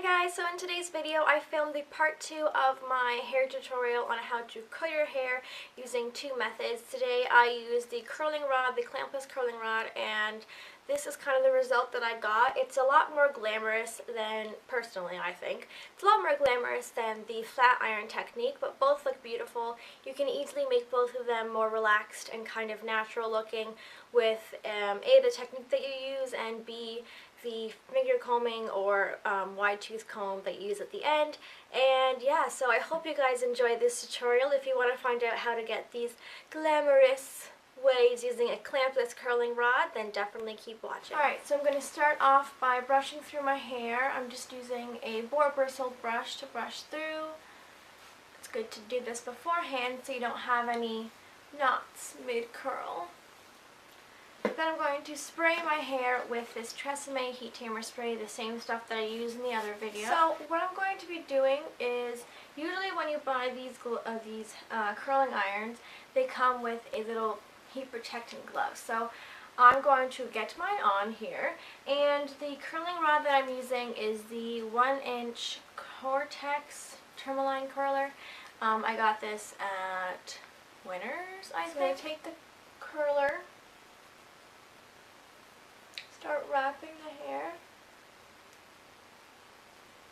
Hi guys, so in today's video I filmed the part 2 of my hair tutorial on how to curl your hair using two methods. Today I used the curling rod, the clampless curling rod, and this is kind of the result that I got. It's a lot more glamorous than, personally I think, it's a lot more glamorous than the flat iron technique, but both look beautiful. You can easily make both of them more relaxed and kind of natural looking with A, the technique that you use, and B, the finger combing or wide tooth comb that you use at the end. And yeah, so I hope you guys enjoyed this tutorial. If you want to find out how to get these glamorous ways using a clampless curling rod, then definitely keep watching. Alright, so I'm going to start off by brushing through my hair. I'm just using a boar bristled brush to brush through. It's good to do this beforehand so you don't have any knots mid-curl. Then I'm going to spray my hair with this TreSemme heat tamer spray, the same stuff that I used in the other video. So what I'm going to be doing is, usually when you buy these curling irons, they come with a little heat protectant glove. So I'm going to get mine on here, and the curling rod that I'm using is the 1-inch Cortex tourmaline curler. I got this at Winners, I think. So I'm going to take the curler, start wrapping the hair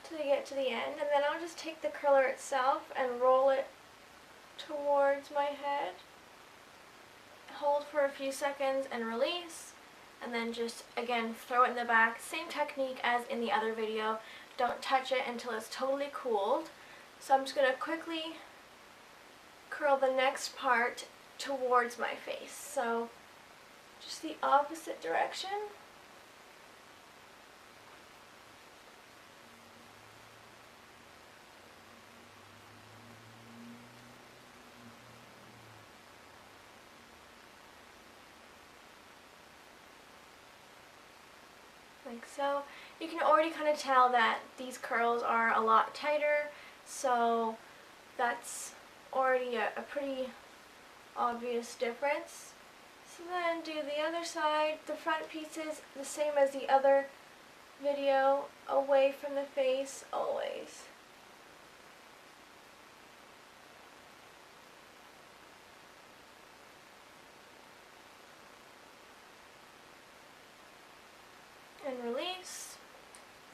till you get to the end, and then I'll just take the curler itself and roll it towards my head, hold for a few seconds and release, and then just again throw it in the back. Same technique as in the other video. Don't touch it until it's totally cooled. So I'm just going to quickly curl the next part towards my face, so just the opposite direction. Like so. You can already kind of tell that these curls are a lot tighter, so that's already a pretty obvious difference. So then do the other side. The front piece is the same as the other video, away from the face always. And release,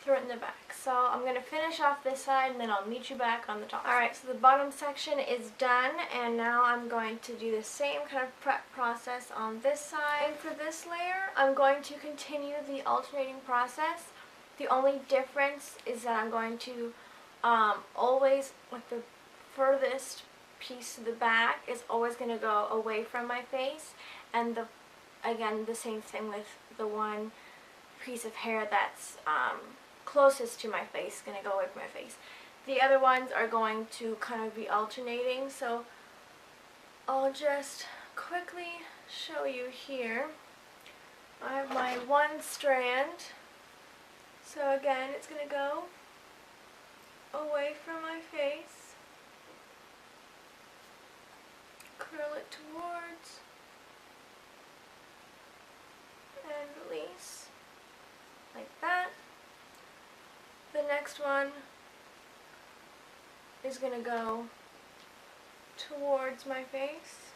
throw it in the back. So I'm going to finish off this side and then I'll meet you back on the top. Alright, so the bottom section is done, and now I'm going to do the same kind of prep process on this side. And for this layer, I'm going to continue the alternating process. The only difference is that I'm going to always, like the furthest piece to the back is always going to go away from my face, and again the same thing with the one piece of hair that's closest to my face is going to go away from my face. The other ones are going to kind of be alternating, so I'll just quickly show you here. I have my one strand, so again it's going to go away from my face, curl it towards, and release. Like that. The next one is going to go towards my face.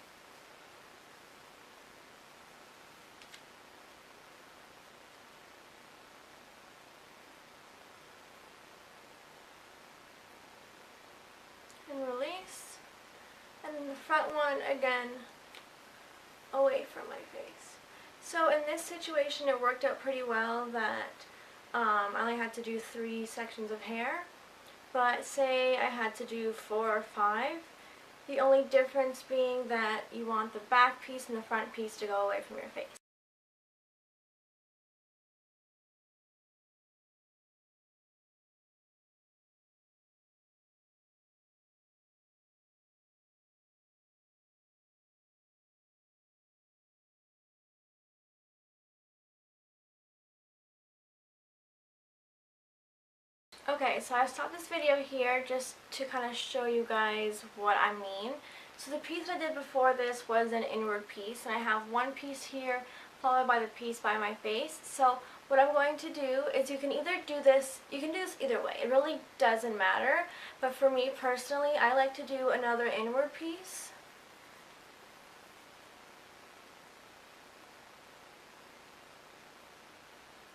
And release. And then the front one again away from my face. So in this situation it worked out pretty well that I only had to do 3 sections of hair, but say I had to do 4 or 5, the only difference being that you want the back piece and the front piece to go away from your face. Okay, so I stopped this video here just to kind of show you guys what I mean. So the piece I did before this was an inward piece, and I have one piece here followed by the piece by my face. So what I'm going to do is you can do this either way. It really doesn't matter, but for me personally, I like to do another inward piece.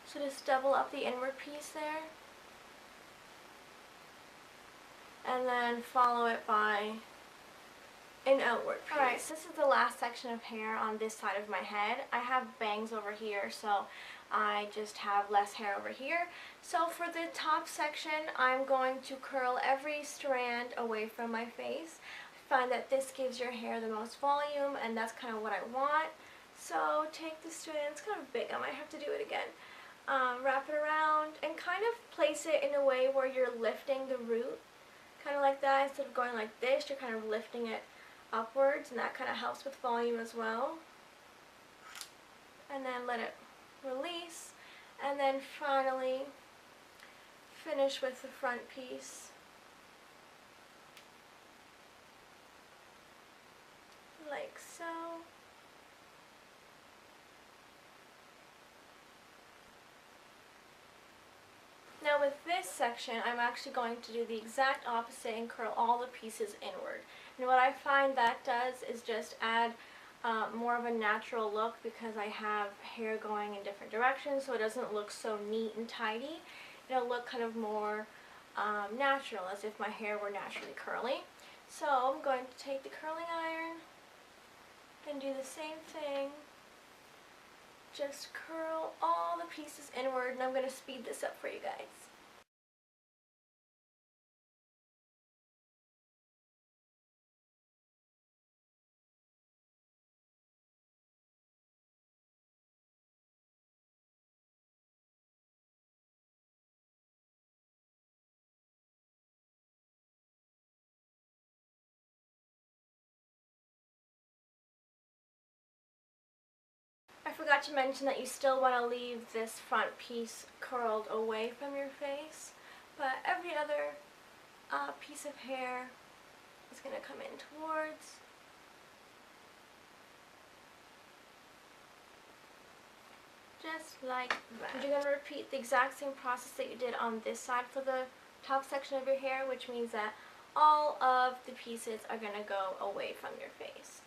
So just double up the inward piece there, and then follow it by an outward piece. Alright, so this is the last section of hair on this side of my head. I have bangs over here, so I just have less hair over here. So for the top section, I'm going to curl every strand away from my face. I find that this gives your hair the most volume, and that's kind of what I want. So take the strand, it's kind of big, I might have to do it again. Wrap it around and kind of place it in a way where you're lifting the root. Kind of like that. Instead of going like this, you're kind of lifting it upwards, and that kind of helps with volume as well. And then let it release, and then finally finish with the front piece. Like so. Now with this section, I'm actually going to do the exact opposite and curl all the pieces inward. And what I find that does is just add more of a natural look, because I have hair going in different directions, so it doesn't look so neat and tidy. It'll look kind of more natural, as if my hair were naturally curly. So I'm going to take the curling iron and do the same thing. Just curl all the pieces inward, and I'm going to speed this up for you guys. I forgot to mention that you still want to leave this front piece curled away from your face, but every other piece of hair is going to come in towards. Just like that. And you're going to repeat the exact same process that you did on this side for the top section of your hair, which means that all of the pieces are going to go away from your face.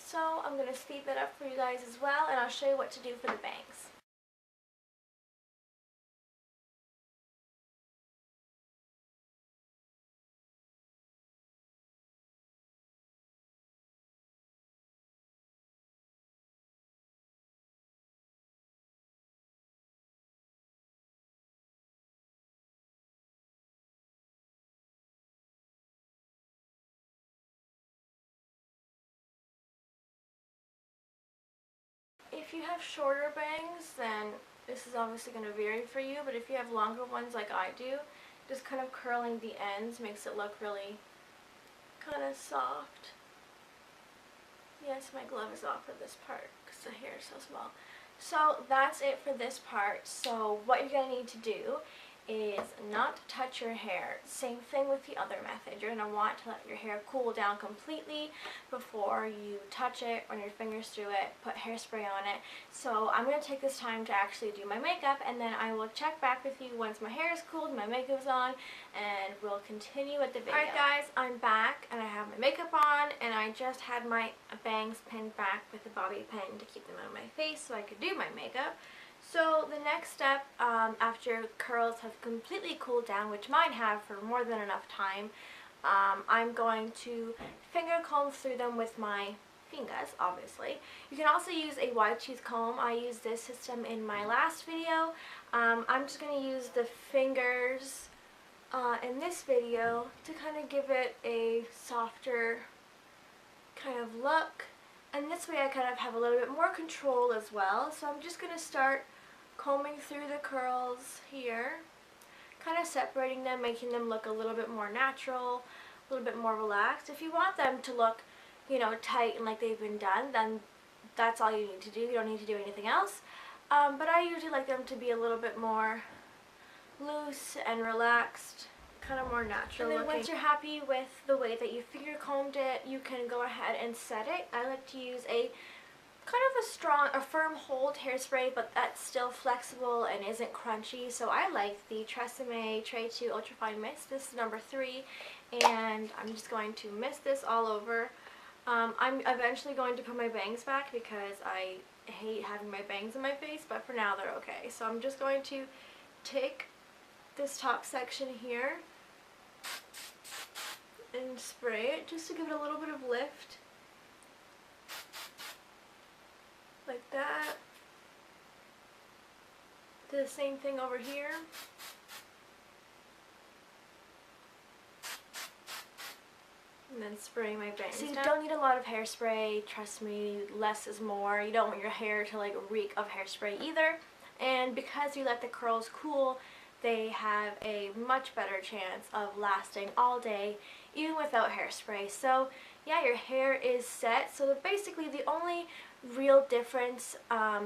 So I'm going to speed that up for you guys as well, and I'll show you what to do for the bangs. If you have shorter bangs, then this is obviously going to vary for you, but if you have longer ones like I do, just kind of curling the ends makes it look really kind of soft. Yes, my glove is off for this part because the hair is so small. So that's it for this part. So what you're going to need to do is not touch your hair. Same thing with the other method. You're going to want to let your hair cool down completely before you touch it, run your fingers through it, put hairspray on it. So I'm going to take this time to actually do my makeup, and then I will check back with you once my hair is cooled, my makeup is on, and we'll continue with the video. Alright guys, I'm back and I have my makeup on, and I just had my bangs pinned back with a bobby pin to keep them out of my face so I could do my makeup. So the next step, after curls have completely cooled down, which mine have for more than enough time, I'm going to finger comb through them with my fingers, obviously. You can also use a wide tooth comb. I used this system in my last video. I'm just going to use the fingers in this video to kind of give it a softer kind of look. And this way I kind of have a little bit more control as well. So I'm just going to start combing through the curls here, kind of separating them, making them look a little bit more natural, a little bit more relaxed. If you want them to look, you know, tight and like they've been done, then that's all you need to do. You don't need to do anything else. But I usually like them to be a little bit more loose and relaxed, kind of more natural looking. Once you're happy with the way that you finger combed it, you can go ahead and set it. I like to use a kind of a firm hold hairspray, but that's still flexible and isn't crunchy. So I like the TreSemme Tres Two Ultrafine Mist. This is number 3, and I'm just going to mist this all over. I'm eventually going to put my bangs back because I hate having my bangs in my face, but for now they're okay. So I'm just going to take this top section here and spray it just to give it a little bit of lift. Like that. Do the same thing over here. And then spray my bangs. So you don't need a lot of hairspray, trust me, less is more. You don't want your hair to like reek of hairspray either. And because you let the curls cool, they have a much better chance of lasting all day, even without hairspray. So yeah, your hair is set. So basically the only real difference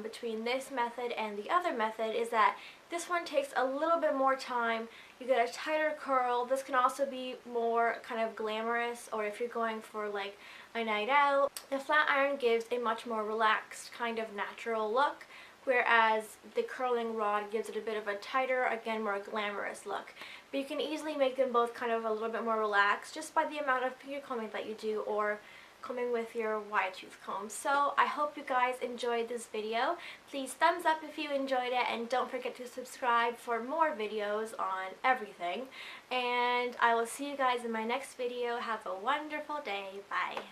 between this method and the other method is that this one takes a little bit more time. You get a tighter curl. This can also be more kind of glamorous, or if you're going for like a night out. The flat iron gives a much more relaxed kind of natural look, whereas the curling rod gives it a bit of a tighter, again, more glamorous look. But you can easily make them both kind of a little bit more relaxed just by the amount of finger combing that you do, or combing with your wide tooth comb. So I hope you guys enjoyed this video. Please thumbs up if you enjoyed it, and don't forget to subscribe for more videos on everything. And I will see you guys in my next video. Have a wonderful day. Bye.